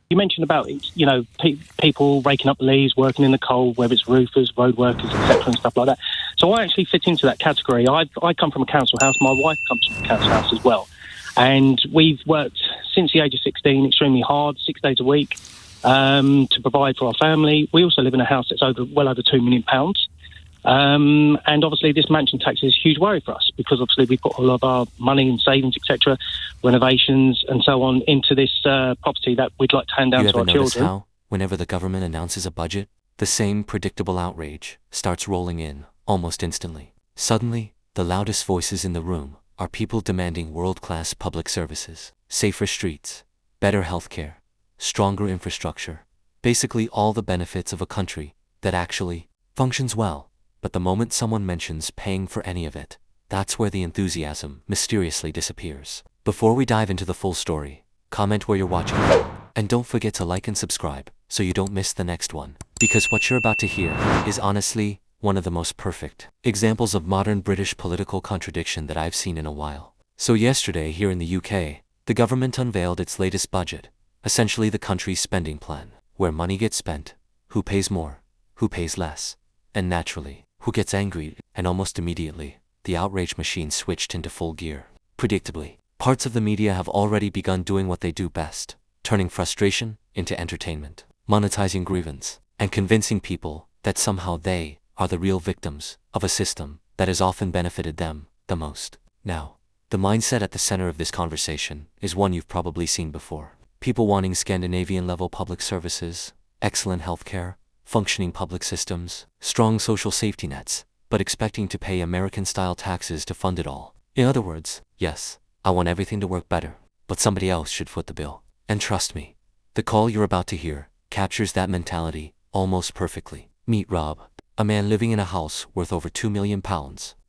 You mentioned about, people raking up leaves, working in the cold, whether it's roofers, road workers, etc., and stuff like that. So I actually fit into that category. I come from a council house. My wife comes from a council house as well. And we've worked since the age of 16 extremely hard, 6 days a week, to provide for our family. We also live in a house that's well over £2 million. And obviously this mansion tax is a huge worry for us because obviously we put all of our money and savings, etc., renovations and so on into this property that we'd like to hand down to our children. You ever notice how, whenever the government announces a budget, the same predictable outrage starts rolling in almost instantly? Suddenly, the loudest voices in the room are people demanding world-class public services, safer streets, better healthcare, stronger infrastructure, basically all the benefits of a country that actually functions well. But the moment someone mentions paying for any of it, that's where the enthusiasm mysteriously disappears. Before we dive into the full story, comment where you're watching, and don't forget to like and subscribe so you don't miss the next one. Because what you're about to hear is honestly one of the most perfect examples of modern British political contradiction that I've seen in a while. So yesterday here in the UK, the government unveiled its latest budget, essentially the country's spending plan, where money gets spent, who pays more, who pays less, and naturally, who gets angry. And almost immediately, the outrage machine switched into full gear. Predictably, parts of the media have already begun doing what they do best, turning frustration into entertainment, monetizing grievance, and convincing people that somehow they are the real victims of a system that has often benefited them the most. Now, the mindset at the center of this conversation is one you've probably seen before. People wanting Scandinavian-level public services, excellent healthcare, functioning public systems, strong social safety nets, but expecting to pay American-style taxes to fund it all. In other words, yes, I want everything to work better, but somebody else should foot the bill. And trust me, the call you're about to hear captures that mentality almost perfectly. Meet Rob, a man living in a house worth over £2 million,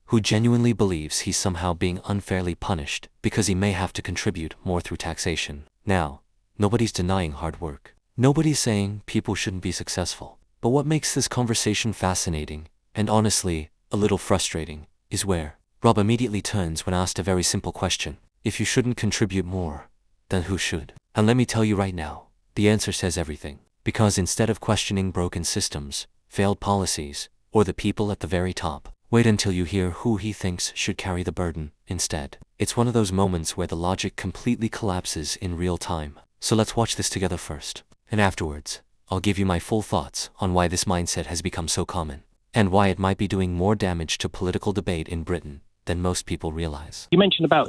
who genuinely believes he's somehow being unfairly punished because he may have to contribute more through taxation. Now, nobody's denying hard work. Nobody's saying people shouldn't be successful. But what makes this conversation fascinating, and honestly, a little frustrating, is where Rob immediately turns when asked a very simple question. If you shouldn't contribute more, then who should? And let me tell you right now, the answer says everything. Because instead of questioning broken systems, failed policies, or the people at the very top, wait until you hear who he thinks should carry the burden instead. It's one of those moments where the logic completely collapses in real time. So let's watch this together first. And afterwards, I'll give you my full thoughts on why this mindset has become so common, and why it might be doing more damage to political debate in Britain than most people realize. You mentioned about,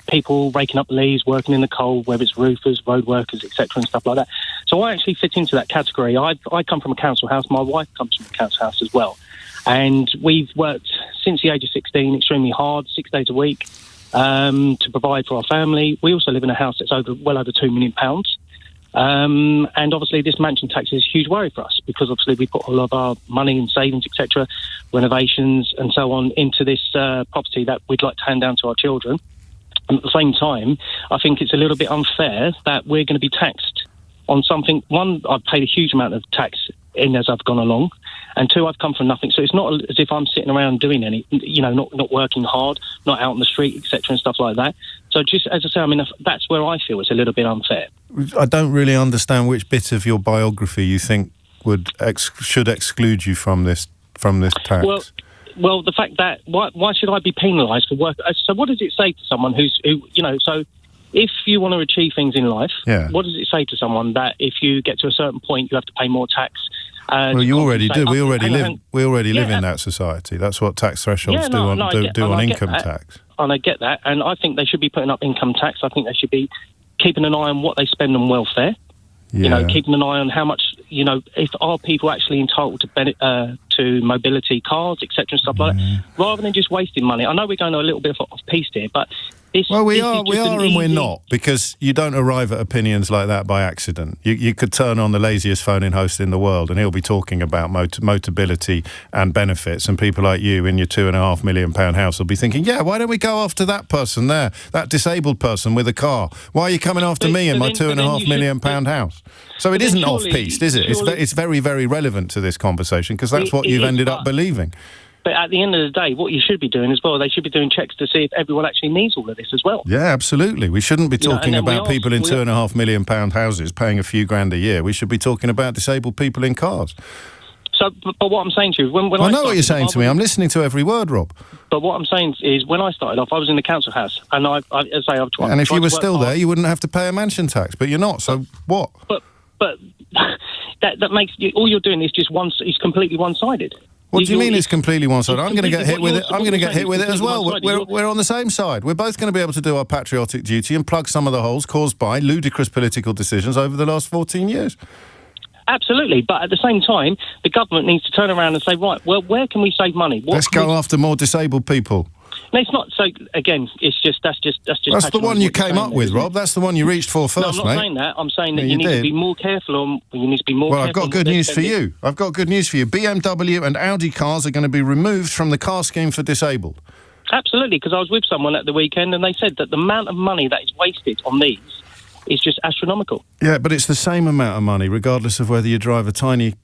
people raking up leaves, working in the cold, whether it's roofers, road workers, etc., and stuff like that. So I actually fit into that category. I come from a council house. My wife comes from a council house as well. And we've worked since the age of 16 extremely hard, 6 days a week, to provide for our family. We also live in a house that's well over £2 million. And obviously this mansion tax is a huge worry for us because obviously we put all of our money and savings, etc., renovations and so on into this property that we'd like to hand down to our children. And at the same time, I think it's a little bit unfair that we're going to be taxed on something. One, I've paid a huge amount of tax in as I've gone along, and two, I've come from nothing. So it's not as if I'm sitting around doing any, not working hard, not out on the street, etc., and stuff like that. So just as I say, I mean, that's where I feel it's a little bit unfair. I don't really understand which bit of your biography you think should exclude you from this tax. Well, the fact that why should I be penalised for work? So what does it say to someone who so if you want to achieve things in life, what does it say to someone that if you get to a certain point you have to pay more tax? Well, you already do. We already live in that society. That's what tax thresholds do on income tax. And I get that, and I think they should be putting up income tax. I think they should be keeping an eye on what they spend on welfare. Keeping an eye on how much, if are people actually entitled to mobility cards, etc., and stuff like that, rather than just wasting money. I know we're going a little bit off piece here, but we are and we're not, because you don't arrive at opinions like that by accident. You could turn on the laziest phone-in host in the world and he'll be talking about motability and benefits, and people like you in your £2.5 million house will be thinking, why don't we go after that person there, that disabled person with a car? Why are you coming after me and my £2.5 million house? So it isn't off-piste, is it? It's very, very relevant to this conversation because that's what you've ended up believing. But at the end of the day, what you should be doing as well, they should be doing checks to see if everyone actually needs all of this as well. Yeah, absolutely. We shouldn't be talking about people in £2.5 million houses paying a few grand a year. We should be talking about disabled people in cars. So, but what I'm saying to you, when I know what you're saying to me. I'm listening to every word, Rob. But what I'm saying is, when I started off, I was in the council house, and I've tried. And if you were still there, you wouldn't have to pay a mansion tax. But you're not. So what? But that makes all you're doing is just is completely one-sided. What do you mean it's completely one-sided? I'm going to get hit with it. I'm going to get hit with it as well. We're on the same side. We're both going to be able to do our patriotic duty and plug some of the holes caused by ludicrous political decisions over the last 14 years. Absolutely, but at the same time, the government needs to turn around and say, right, well, where can we save money? Let's go after more disabled people. No, it's not. So again, that's the one you came up with, Rob. That's the one you reached for first, mate. No, I'm not saying that. I'm saying that you need to be more careful. You need to be more. Well, I've got good news for you. BMW and Audi cars are going to be removed from the car scheme for disabled. Absolutely, because I was with someone at the weekend, and they said that the amount of money that is wasted on these is just astronomical. Yeah, but it's the same amount of money, regardless of whether you drive a tiny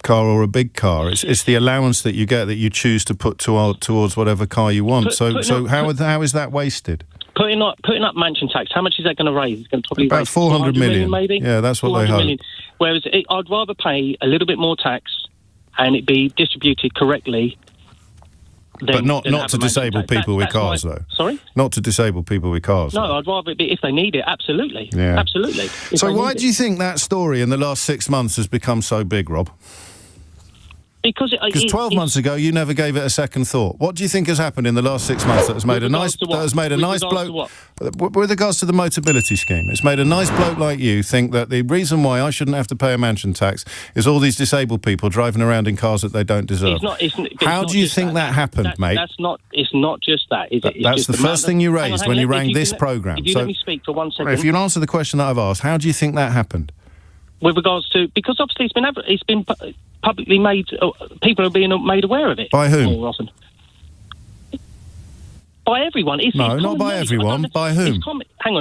car or a big car. It's the allowance that you get that you choose to put towards whatever car you want. How is that wasted? Putting up mansion tax, how much is that going to raise? It's going to probably about raise 400 million, maybe. Yeah, that's what they hope. Million. Whereas I'd rather pay a little bit more tax and it be distributed correctly. But not to disabled people with cars, though. Sorry? Not to disabled people with cars. No, I'd rather it be if they need it, absolutely. Yeah. Absolutely. So why do you think that story in the last 6 months has become so big, Rob? Because 12 months ago, you never gave it a second thought. What do you think has happened in the last 6 months that has made a nice bloke... With regards to the Motability scheme, it's made a nice bloke like you think that the reason why I shouldn't have to pay a mansion tax is all these disabled people driving around in cars that they don't deserve. How do you think that happened, mate? It's not just that, is it? That's the first thing you raised when you rang this programme. If you let me speak for 1 second... If you'll answer the question that I've asked, how do you think that happened? With regards to... Because obviously it's been publicly made... people are being made aware of it. By whom? More often. By everyone. Not by everyone. By whom?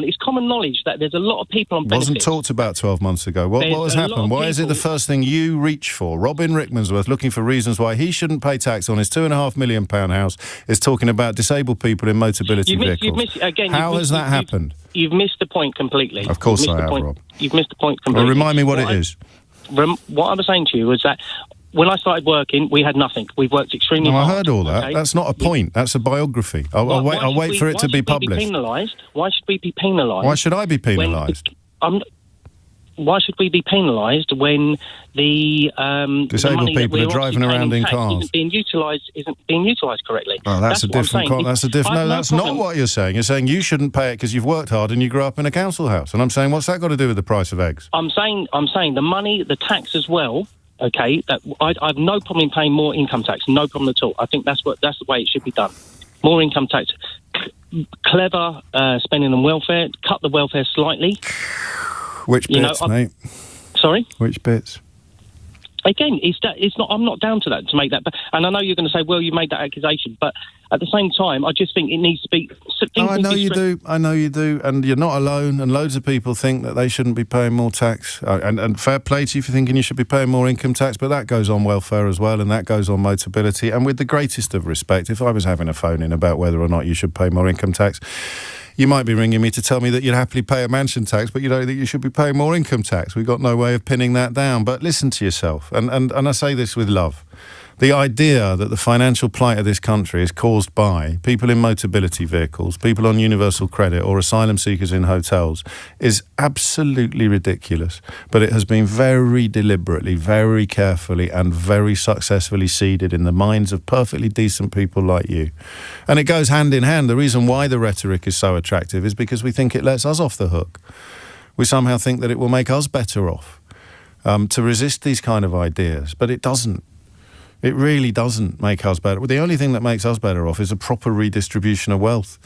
It's common knowledge that there's a lot of people on benefits. Wasn't talked about 12 months ago. What has happened? Why is it the first thing you reach for? Robin Rickmansworth, looking for reasons why he shouldn't pay tax on his £2.5 million house, is talking about disabled people in Motability vehicles. How has that happened? You've missed the point completely. Of course I have, Rob. You've missed the point completely. Well, remind me what it is. What I was saying to you was that when I started working, we had nothing. We've worked extremely hard. I heard all that. Okay? That's not a point. That's a biography. I'll wait for it to be published. Why should we be penalised? Why should I be penalised? Why should we be penalised when the disabled people are driving around in cars isn't being utilised correctly? Oh, that's a different. No, that's not what you're saying. You're saying you shouldn't pay it because you've worked hard and you grew up in a council house. And I'm saying, what's that got to do with the price of eggs? I'm saying the money, the tax as well. Okay, I've no problem in paying more income tax. No problem at all. I think that's the way it should be done. More income tax, clever spending on welfare. Cut the welfare slightly. Which bits, mate? Sorry? Which bits? Again, I'm not down to that, to make that. And I know you're going to say, well, you made that accusation, but at the same time, I just think it needs to be... I know you do, and you're not alone, and loads of people think that they shouldn't be paying more tax, and fair play to you for thinking you should be paying more income tax, but that goes on welfare as well, and that goes on Motability, and with the greatest of respect, if I was having a phone-in about whether or not you should pay more income tax, you might be ringing me to tell me that you'd happily pay a mansion tax, but you don't think you should be paying more income tax. We've got no way of pinning that down. But listen to yourself, and I say this with love. The idea that the financial plight of this country is caused by people in Motability vehicles, people on universal credit or asylum seekers in hotels is absolutely ridiculous. But it has been very deliberately, very carefully and very successfully seeded in the minds of perfectly decent people like you. And it goes hand in hand. The reason why the rhetoric is so attractive is because we think it lets us off the hook. We somehow think that it will make us better off to resist these kind of ideas, but it doesn't. It really doesn't make us better. The only thing that makes us better off is a proper redistribution of wealth.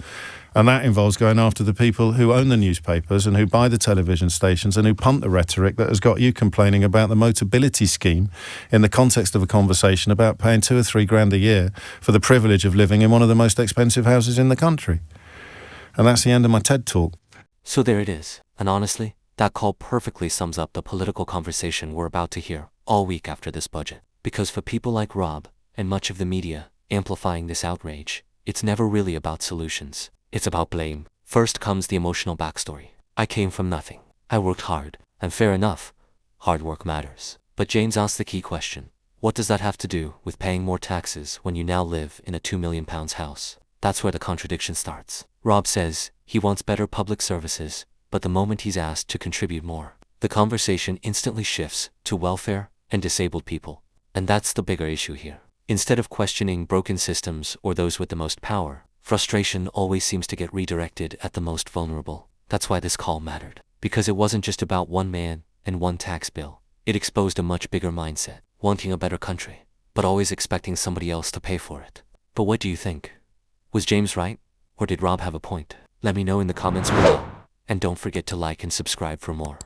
And that involves going after the people who own the newspapers and who buy the television stations and who punt the rhetoric that has got you complaining about the Motability scheme in the context of a conversation about paying £2 or £3 grand a year for the privilege of living in one of the most expensive houses in the country. And that's the end of my TED Talk. So there it is. And honestly, that call perfectly sums up the political conversation we're about to hear all week after this budget. Because for people like Rob and much of the media, amplifying this outrage. It's never really about solutions. It's about blame. First comes the emotional backstory. I came from nothing. I worked hard. And fair enough, hard work matters. But James asks the key question. What does that have to do with paying more taxes when you now live in a £2 million house? That's where the contradiction starts. Rob says he wants better public services, but the moment he's asked to contribute more, the conversation instantly shifts to welfare and disabled people. And that's the bigger issue here. Instead of questioning broken systems or those with the most power, frustration always seems to get redirected at the most vulnerable. That's why this call mattered. Because it wasn't just about one man and one tax bill. It exposed a much bigger mindset, wanting a better country, but always expecting somebody else to pay for it. But what do you think? Was James right? Or did Rob have a point? Let me know in the comments below. And don't forget to like and subscribe for more.